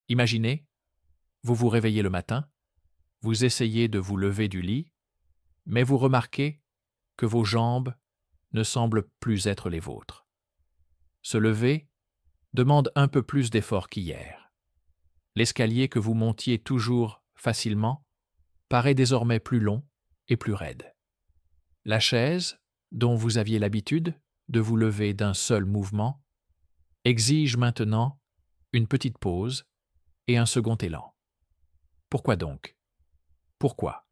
Imaginez, vous vous réveillez le matin, vous essayez de vous lever du lit, mais vous remarquez que vos jambes ne semblent plus être les vôtres. Se lever demande un peu plus d'effort qu'hier. L'escalier que vous montiez toujours facilement paraît désormais plus long et plus raide. La chaise, dont vous aviez l'habitude de vous lever d'un seul mouvement, exige maintenant une petite pause et un second élan. Pourquoi donc? Pourquoi,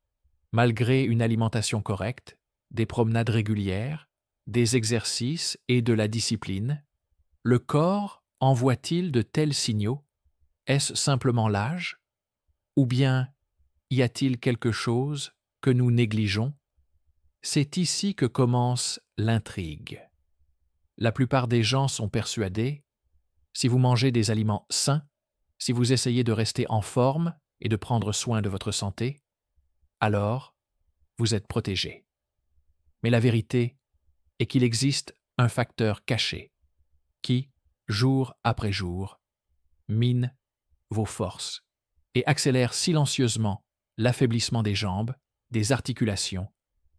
malgré une alimentation correcte, des promenades régulières, des exercices et de la discipline, le corps envoie-t-il de tels signaux? Est-ce simplement l'âge? Ou bien y a-t-il quelque chose que nous négligeons? C'est ici que commence l'intrigue. La plupart des gens sont persuadés, si vous mangez des aliments sains, si vous essayez de rester en forme et de prendre soin de votre santé, alors vous êtes protégé. Mais la vérité est qu'il existe un facteur caché qui, jour après jour, mine vos forces et accélère silencieusement l'affaiblissement des jambes, des articulations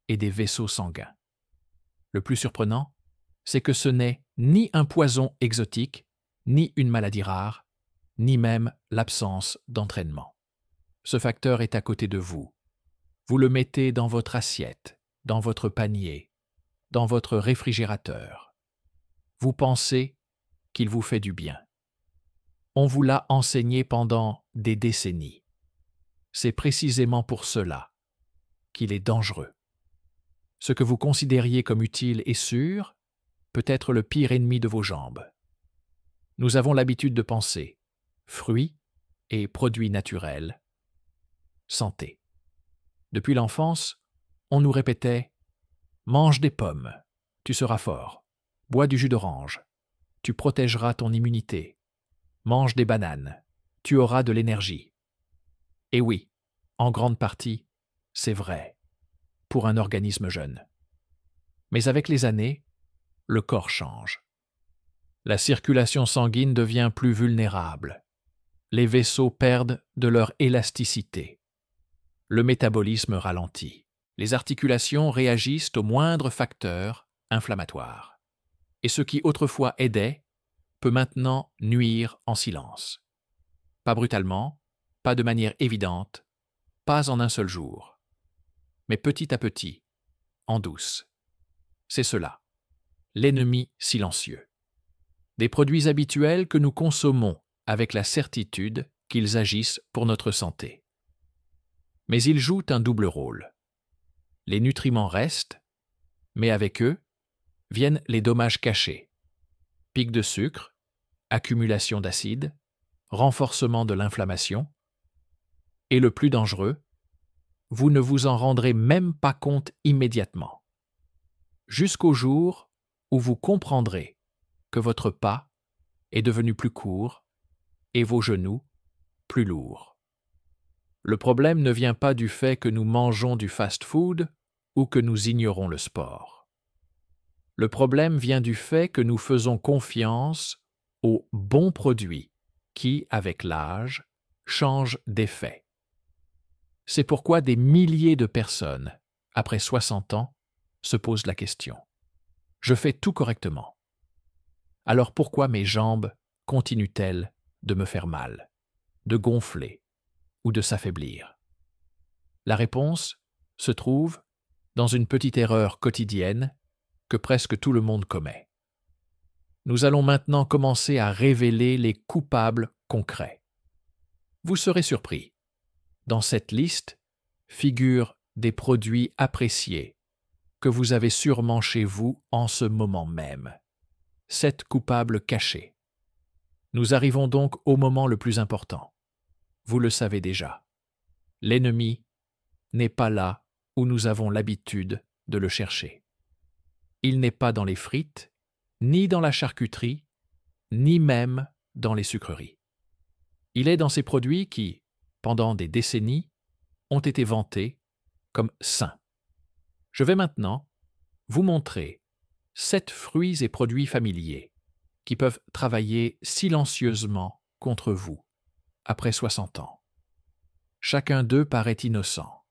et des vaisseaux sanguins. Le plus surprenant, c'est que ce n'est ni un poison exotique, ni une maladie rare, ni même l'absence d'entraînement. Ce facteur est à côté de vous. Vous le mettez dans votre assiette, dans votre panier, dans votre réfrigérateur. Vous pensez qu'il vous fait du bien. On vous l'a enseigné pendant des décennies. C'est précisément pour cela qu'il est dangereux. Ce que vous considériez comme utile et sûr peut être le pire ennemi de vos jambes. Nous avons l'habitude de penser fruits et produits naturels, santé. Depuis l'enfance, on nous répétait « mange des pommes, tu seras fort, bois du jus d'orange, tu protégeras ton immunité, mange des bananes, tu auras de l'énergie. » Et oui, en grande partie, c'est vrai, pour un organisme jeune. Mais avec les années, le corps change. La circulation sanguine devient plus vulnérable. Les vaisseaux perdent de leur élasticité. Le métabolisme ralentit. Les articulations réagissent aux moindres facteurs inflammatoires. Et ce qui autrefois aidait peut maintenant nuire en silence. Pas brutalement, pas de manière évidente, pas en un seul jour. Mais petit à petit, en douce. C'est cela, l'ennemi silencieux. Des produits habituels que nous consommons avec la certitude qu'ils agissent pour notre santé. Mais ils jouent un double rôle. Les nutriments restent, mais avec eux viennent les dommages cachés. Pic de sucre, accumulation d'acide, renforcement de l'inflammation. Et le plus dangereux, vous ne vous en rendrez même pas compte immédiatement. Jusqu'au jour où vous comprendrez que votre pas est devenu plus court et vos genoux plus lourds. Le problème ne vient pas du fait que nous mangeons du fast-food ou que nous ignorons le sport. Le problème vient du fait que nous faisons confiance aux bons produits qui, avec l'âge, changent d'effet. C'est pourquoi des milliers de personnes, après 60 ans, se posent la question. Je fais tout correctement. Alors pourquoi mes jambes continuent-elles de me faire mal, de gonfler ou de s'affaiblir? La réponse se trouve dans une petite erreur quotidienne que presque tout le monde commet. Nous allons maintenant commencer à révéler les coupables concrets. Vous serez surpris. Dans cette liste figurent des produits appréciés que vous avez sûrement chez vous en ce moment même. 7 coupables cachés. Nous arrivons donc au moment le plus important. Vous le savez déjà. L'ennemi n'est pas là où nous avons l'habitude de le chercher. Il n'est pas dans les frites, ni dans la charcuterie, ni même dans les sucreries. Il est dans ces produits qui, pendant des décennies, ont été vantés comme sains. Je vais maintenant vous montrer 7 fruits et produits familiers qui peuvent travailler silencieusement contre vous, après 60 ans. Chacun d'eux paraît innocent.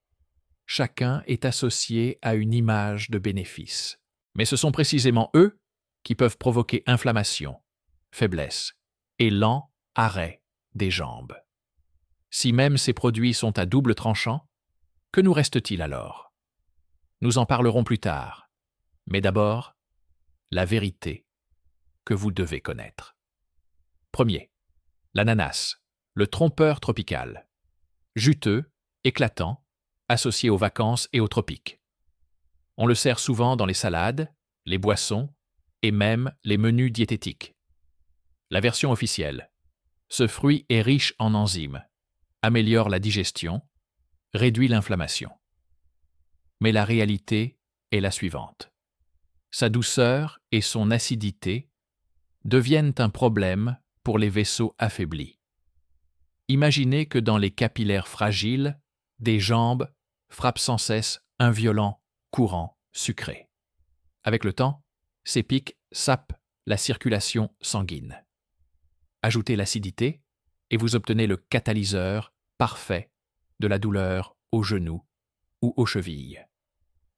Chacun est associé à une image de bénéfice. Mais ce sont précisément eux qui peuvent provoquer inflammation, faiblesse et lent arrêt des jambes. Si même ces produits sont à double tranchant, que nous reste-t-il alors? Nous en parlerons plus tard, mais d'abord, la vérité que vous devez connaître. Premier, l'ananas, le trompeur tropical. Juteux, éclatant, associé aux vacances et aux tropiques. On le sert souvent dans les salades, les boissons et même les menus diététiques. La version officielle. Ce fruit est riche en enzymes, améliore la digestion, réduit l'inflammation. Mais la réalité est la suivante. Sa douceur et son acidité deviennent un problème pour les vaisseaux affaiblis. Imaginez que dans les capillaires fragiles, des jambes frappent sans cesse un violent courant sucré. Avec le temps, ces pics sapent la circulation sanguine. Ajoutez l'acidité et vous obtenez le catalyseur parfait de la douleur aux genoux ou aux chevilles.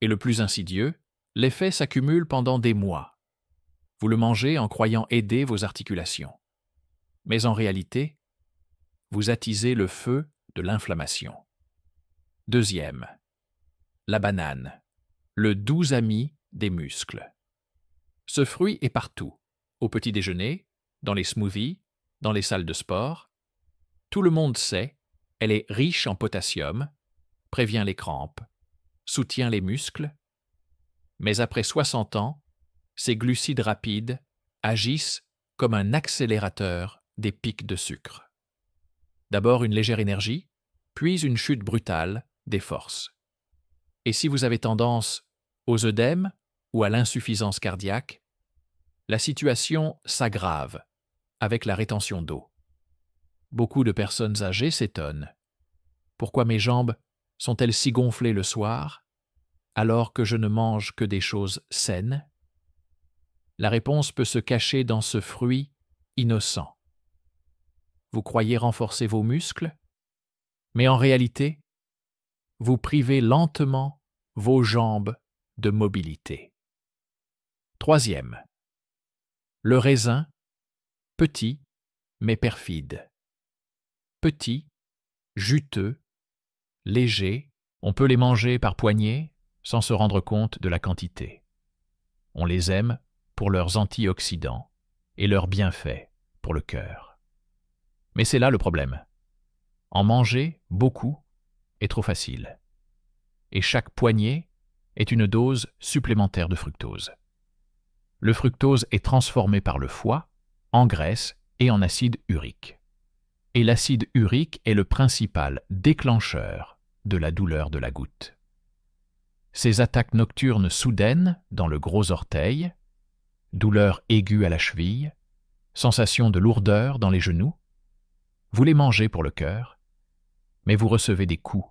Et le plus insidieux, l'effet s'accumule pendant des mois. Vous le mangez en croyant aider vos articulations. Mais en réalité, vous attisez le feu de l'inflammation. Deuxième, la banane, le doux ami des muscles. Ce fruit est partout, au petit déjeuner, dans les smoothies, dans les salles de sport. Tout le monde sait, elle est riche en potassium, prévient les crampes, soutient les muscles. Mais après 60 ans, ces glucides rapides agissent comme un accélérateur des pics de sucre. D'abord une légère énergie, puis une chute brutale des forces. Et si vous avez tendance aux œdèmes ou à l'insuffisance cardiaque, la situation s'aggrave avec la rétention d'eau. Beaucoup de personnes âgées s'étonnent. Pourquoi mes jambes sont-elles si gonflées le soir, alors que je ne mange que des choses saines? La réponse peut se cacher dans ce fruit innocent. Vous croyez renforcer vos muscles, mais en réalité, vous privez lentement vos jambes de mobilité. Troisième, le raisin, petit mais perfide. Petit, juteux, léger, on peut les manger par poignées sans se rendre compte de la quantité. On les aime pour leurs antioxydants et leurs bienfaits pour le cœur. Mais c'est là le problème. En manger beaucoup est trop facile. Et chaque poignée est une dose supplémentaire de fructose. Le fructose est transformé par le foie en graisse et en acide urique. Et l'acide urique est le principal déclencheur de la douleur de la goutte. Ces attaques nocturnes soudaines dans le gros orteil, douleur aiguë à la cheville, sensation de lourdeur dans les genoux, vous les mangez pour le cœur, mais vous recevez des coups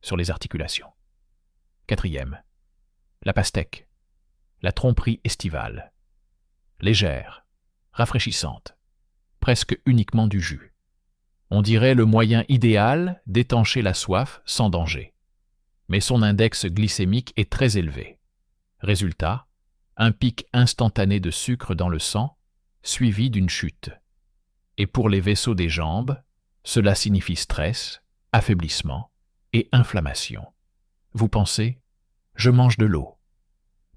sur les articulations. Quatrième, la pastèque, la tromperie estivale, légère, rafraîchissante, presque uniquement du jus. On dirait le moyen idéal d'étancher la soif sans danger. Mais son index glycémique est très élevé. Résultat, un pic instantané de sucre dans le sang, suivi d'une chute. Et pour les vaisseaux des jambes, cela signifie stress, affaiblissement et inflammation. Vous pensez, je mange de l'eau.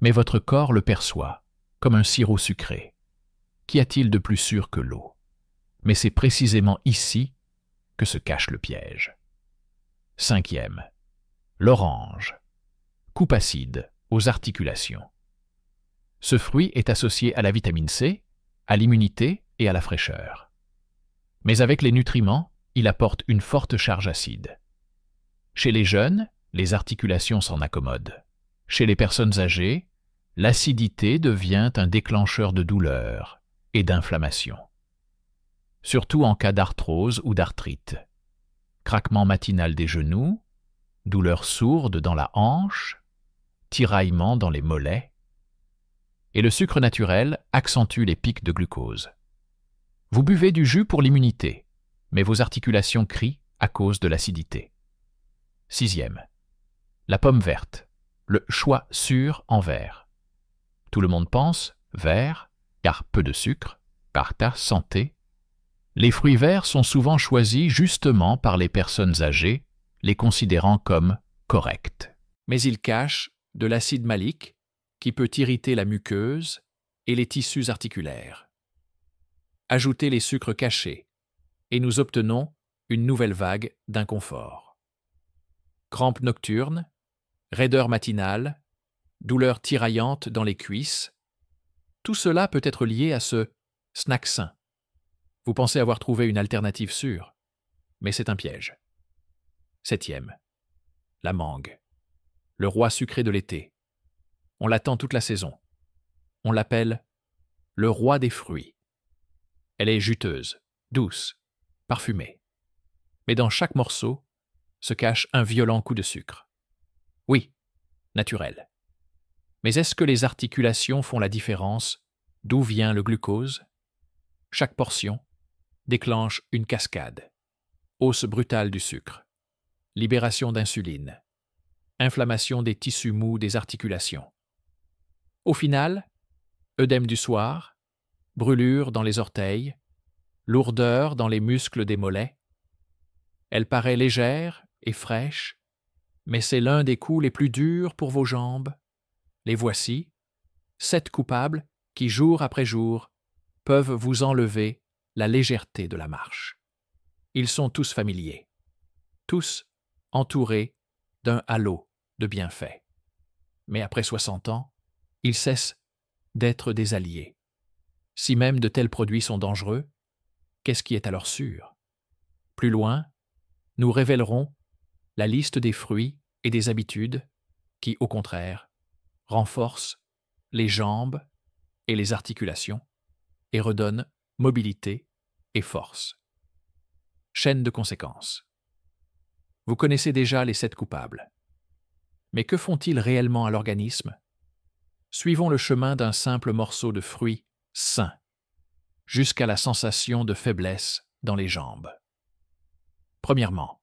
Mais votre corps le perçoit comme un sirop sucré. Qu'y a-t-il de plus sûr que l'eau? Mais c'est précisément ici que se cache le piège. Cinquième, l'orange, coupe acide aux articulations. Ce fruit est associé à la vitamine C, à l'immunité et à la fraîcheur. Mais avec les nutriments, il apporte une forte charge acide. Chez les jeunes, les articulations s'en accommodent. Chez les personnes âgées, l'acidité devient un déclencheur de douleur et d'inflammation. Surtout en cas d'arthrose ou d'arthrite. Craquement matinal des genoux, douleur sourde dans la hanche, tiraillement dans les mollets. Et le sucre naturel accentue les pics de glucose. Vous buvez du jus pour l'immunité, mais vos articulations crient à cause de l'acidité. 6e. La pomme verte, le choix sûr en vert. Tout le monde pense vert, car peu de sucre, par ta santé. Les fruits verts sont souvent choisis justement par les personnes âgées, les considérant comme corrects. Mais ils cachent de l'acide malique qui peut irriter la muqueuse et les tissus articulaires. Ajoutez les sucres cachés et nous obtenons une nouvelle vague d'inconfort. Crampes nocturnes, raideur matinale, douleurs tiraillantes dans les cuisses, tout cela peut être lié à ce snack sain. Vous pensez avoir trouvé une alternative sûre, mais c'est un piège. 7e. La mangue, le roi sucré de l'été. On l'attend toute la saison. On l'appelle le roi des fruits. Elle est juteuse, douce, parfumée. Mais dans chaque morceau se cache un violent coup de sucre. Oui, naturel. Mais est-ce que les articulations font la différence d'où vient le glucose? Chaque portion déclenche une cascade. Hausse brutale du sucre. Libération d'insuline. Inflammation des tissus mous des articulations. Au final, œdème du soir, brûlure dans les orteils, lourdeur dans les muscles des mollets. Elle paraît légère et fraîche, mais c'est l'un des coups les plus durs pour vos jambes. Les voici, 7 coupables qui, jour après jour, peuvent vous enlever la légèreté de la marche. Ils sont tous familiers, tous entourés d'un halo de bienfaits. Mais après 60 ans, ils cessent d'être des alliés. Si même de tels produits sont dangereux, qu'est-ce qui est alors sûr? Plus loin, nous révélerons la liste des fruits et des habitudes qui, au contraire, renforcent les jambes et les articulations et redonnent mobilité et force. Chaîne de conséquences. Vous connaissez déjà les 7 coupables. Mais que font-ils réellement à l'organisme? Suivons le chemin d'un simple morceau de fruit sain, jusqu'à la sensation de faiblesse dans les jambes. Premièrement,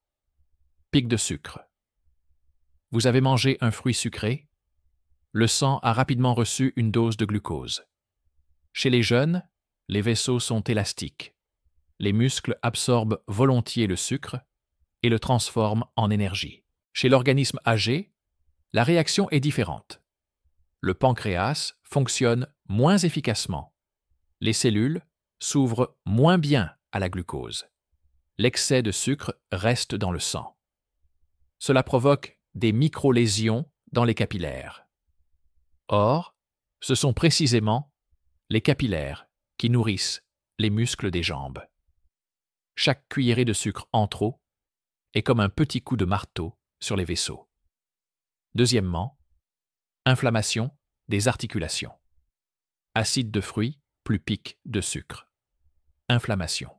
pic de sucre. Vous avez mangé un fruit sucré, le sang a rapidement reçu une dose de glucose. Chez les jeunes, les vaisseaux sont élastiques. Les muscles absorbent volontiers le sucre et le transforment en énergie. Chez l'organisme âgé, la réaction est différente. Le pancréas fonctionne moins efficacement. Les cellules s'ouvrent moins bien à la glucose. L'excès de sucre reste dans le sang. Cela provoque des micro-lésions dans les capillaires. Or, ce sont précisément les capillaires qui nourrissent les muscles des jambes. Chaque cuillerée de sucre en trop est comme un petit coup de marteau sur les vaisseaux. Deuxièmement, inflammation des articulations. Acide de fruits plus pic de sucre. Inflammation.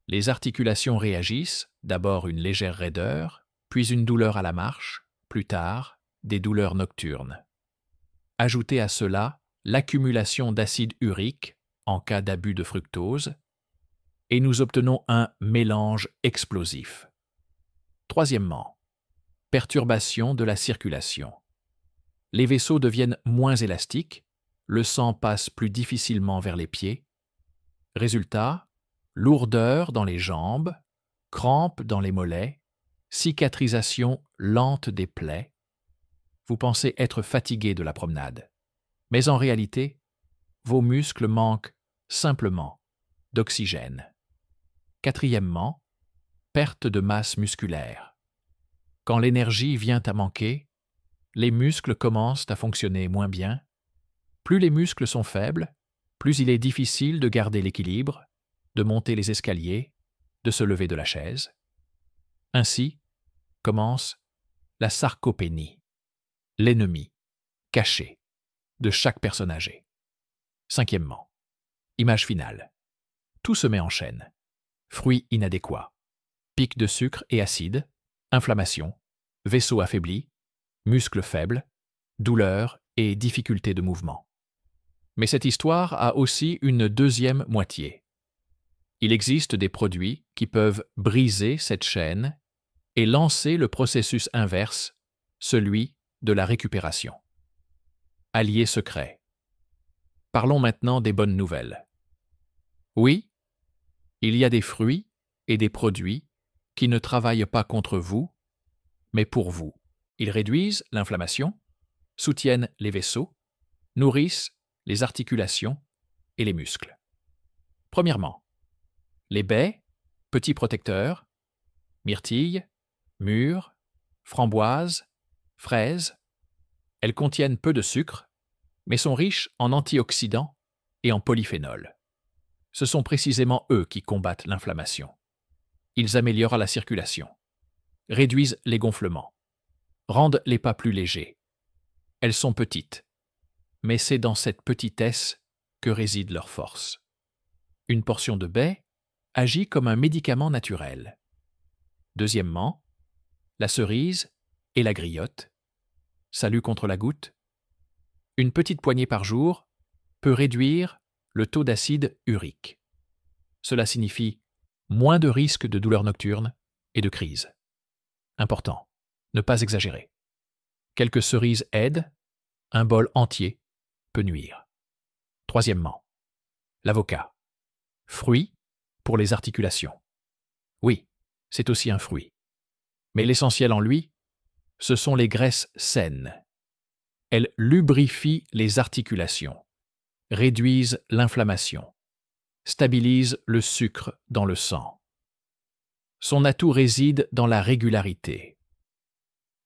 Les articulations réagissent, d'abord une légère raideur, puis une douleur à la marche, plus tard, des douleurs nocturnes. Ajoutez à cela l'accumulation d'acide urique en cas d'abus de fructose, et nous obtenons un mélange explosif. Troisièmement, perturbation de la circulation. Les vaisseaux deviennent moins élastiques, le sang passe plus difficilement vers les pieds. Résultat, lourdeur dans les jambes, crampes dans les mollets, cicatrisation lente des plaies. Vous pensez être fatigué de la promenade. Mais en réalité, vos muscles manquent simplement d'oxygène. Quatrièmement, perte de masse musculaire. Quand l'énergie vient à manquer, les muscles commencent à fonctionner moins bien. Plus les muscles sont faibles, plus il est difficile de garder l'équilibre, de monter les escaliers, de se lever de la chaise. Ainsi commence la sarcopénie, l'ennemi caché de chaque personne âgée. Cinquièmement, image finale. Tout se met en chaîne. Fruits inadéquats, pic de sucre et acide, inflammation, vaisseau affaibli, muscles faibles, douleur et difficultés de mouvement. Mais cette histoire a aussi une deuxième moitié. Il existe des produits qui peuvent briser cette chaîne et lancer le processus inverse, celui de la récupération. Allié secret. Parlons maintenant des bonnes nouvelles. Oui, il y a des fruits et des produits qui ne travaillent pas contre vous, mais pour vous. Ils réduisent l'inflammation, soutiennent les vaisseaux, nourrissent les articulations et les muscles. Premièrement, les baies, petits protecteurs, myrtilles, mûres, framboises, fraises. Elles contiennent peu de sucre, mais sont riches en antioxydants et en polyphénols. Ce sont précisément eux qui combattent l'inflammation. Ils améliorent la circulation, réduisent les gonflements, rendent les pas plus légers. Elles sont petites, mais c'est dans cette petitesse que réside leur force. Une portion de baie agit comme un médicament naturel. Deuxièmement, la cerise et la griotte. Ça lutte contre la goutte. Une petite poignée par jour peut réduire le taux d'acide urique. Cela signifie moins de risques de douleurs nocturnes et de crise. Important, ne pas exagérer. Quelques cerises aident, un bol entier peut nuire. Troisièmement, l'avocat. Fruit pour les articulations. Oui, c'est aussi un fruit. Mais l'essentiel en lui, ce sont les graisses saines. Elles lubrifient les articulations, réduisent l'inflammation, stabilisent le sucre dans le sang. Son atout réside dans la régularité.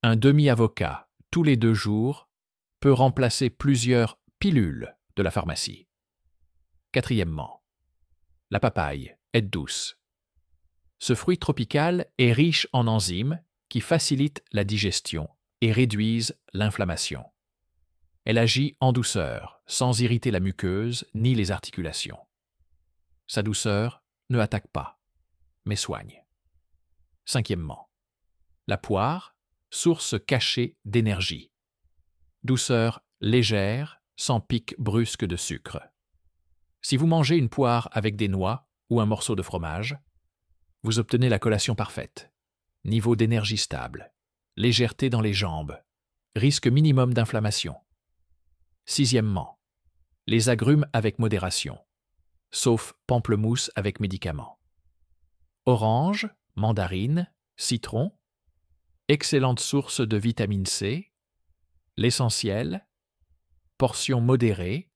Un demi-avocat, tous les 2 jours, peut remplacer plusieurs pilules de la pharmacie. Quatrièmement, la papaye est douce. Ce fruit tropical est riche en enzymes qui facilitent la digestion et réduisent l'inflammation. Elle agit en douceur, sans irriter la muqueuse ni les articulations. Sa douceur ne attaque pas, mais soigne. Cinquièmement, la poire, source cachée d'énergie. Douceur légère, sans pic brusque de sucre. Si vous mangez une poire avec des noix ou un morceau de fromage, vous obtenez la collation parfaite. Niveau d'énergie stable, légèreté dans les jambes, risque minimum d'inflammation. Sixièmement, les agrumes avec modération, sauf pamplemousse avec médicaments. Orange, mandarine, citron, excellente source de vitamine C, l'essentiel, portion modérée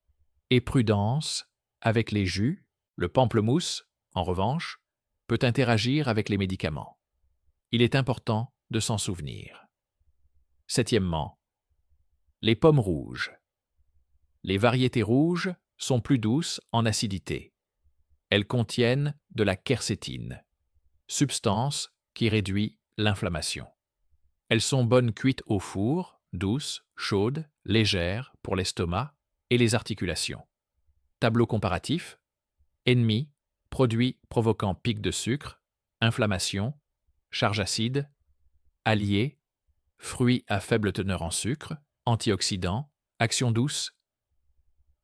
et prudence avec les jus. Le pamplemousse, en revanche, peut interagir avec les médicaments. Il est important de s'en souvenir. Septièmement, les pommes rouges. Les variétés rouges sont plus douces en acidité. Elles contiennent de la quercétine, substance qui réduit l'inflammation. Elles sont bonnes cuites au four, douces, chaudes, légères pour l'estomac et les articulations. Tableau comparatif. Ennemis, produits provoquant pic de sucre, inflammation, charge acide. Alliés, fruits à faible teneur en sucre, antioxydants, action douce.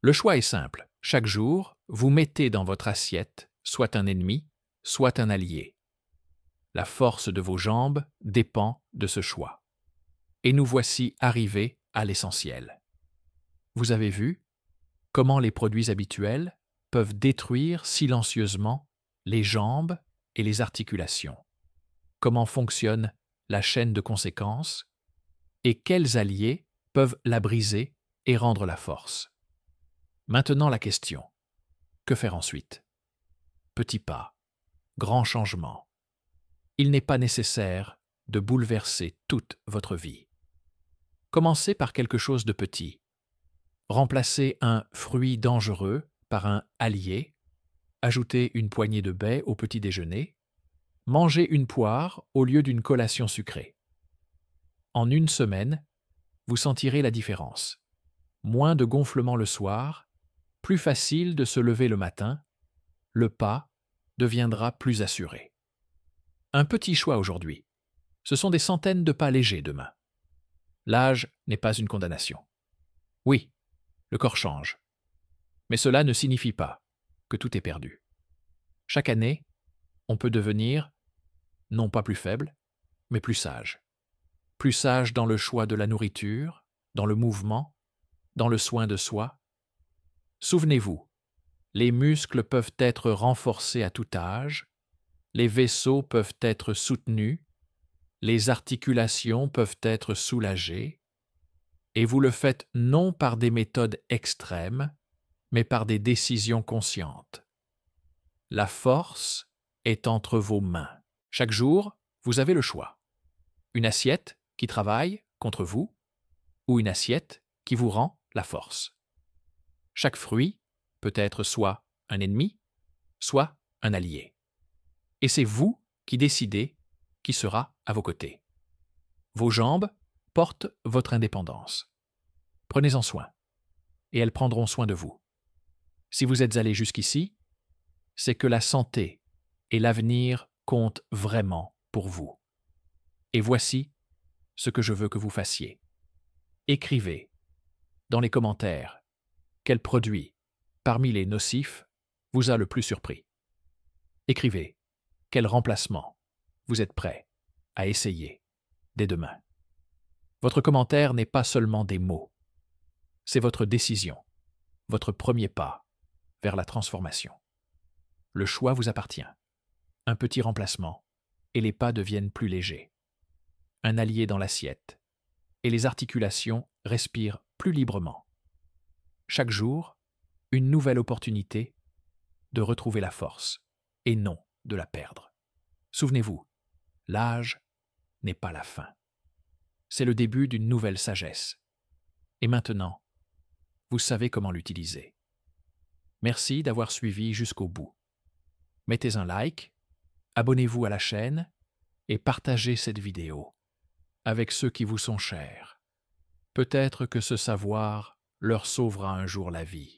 Le choix est simple. Chaque jour, vous mettez dans votre assiette soit un ennemi, soit un allié. La force de vos jambes dépend de ce choix. Et nous voici arrivés à l'essentiel. Vous avez vu comment les produits habituels peuvent détruire silencieusement les jambes et les articulations. Comment fonctionne la chaîne de conséquences et quels alliés peuvent la briser et rendre la force. Maintenant la question, que faire ensuite? Petit pas, grand changement. Il n'est pas nécessaire de bouleverser toute votre vie. Commencez par quelque chose de petit. Remplacez un fruit dangereux par un allié. Ajoutez une poignée de baies au petit déjeuner. Mangez une poire au lieu d'une collation sucrée. En 1 semaine, vous sentirez la différence. Moins de gonflements le soir, plus facile de se lever le matin, le pas deviendra plus assuré. Un petit choix aujourd'hui. Ce sont des centaines de pas légers demain. L'âge n'est pas une condamnation. Oui, le corps change. Mais cela ne signifie pas que tout est perdu. Chaque année, on peut devenir, non pas plus faible, mais plus sage. Plus sage dans le choix de la nourriture, dans le mouvement, dans le soin de soi. Souvenez-vous, les muscles peuvent être renforcés à tout âge, les vaisseaux peuvent être soutenus, les articulations peuvent être soulagées, et vous le faites non par des méthodes extrêmes, mais par des décisions conscientes. La force est entre vos mains. Chaque jour, vous avez le choix. Une assiette qui travaille contre vous ou une assiette qui vous rend la force. Chaque fruit peut être soit un ennemi, soit un allié. Et c'est vous qui décidez qui sera à vos côtés. Vos jambes portent votre indépendance. Prenez-en soin, et elles prendront soin de vous. Si vous êtes allé jusqu'ici, c'est que la santé et l'avenir comptent vraiment pour vous. Et voici ce que je veux que vous fassiez. Écrivez dans les commentaires quel produit, parmi les nocifs, vous a le plus surpris. Écrivez quel remplacement vous êtes prêt à essayer dès demain. Votre commentaire n'est pas seulement des mots, c'est votre décision, votre premier pas vers la transformation. Le choix vous appartient. Un petit remplacement, et les pas deviennent plus légers. Un allié dans l'assiette, et les articulations respirent plus librement. Chaque jour, une nouvelle opportunité de retrouver la force, et non de la perdre. Souvenez-vous, l'âge n'est pas la fin. C'est le début d'une nouvelle sagesse. Et maintenant, vous savez comment l'utiliser. Merci d'avoir suivi jusqu'au bout. Mettez un like, abonnez-vous à la chaîne et partagez cette vidéo avec ceux qui vous sont chers. Peut-être que ce savoir leur sauvera un jour la vie.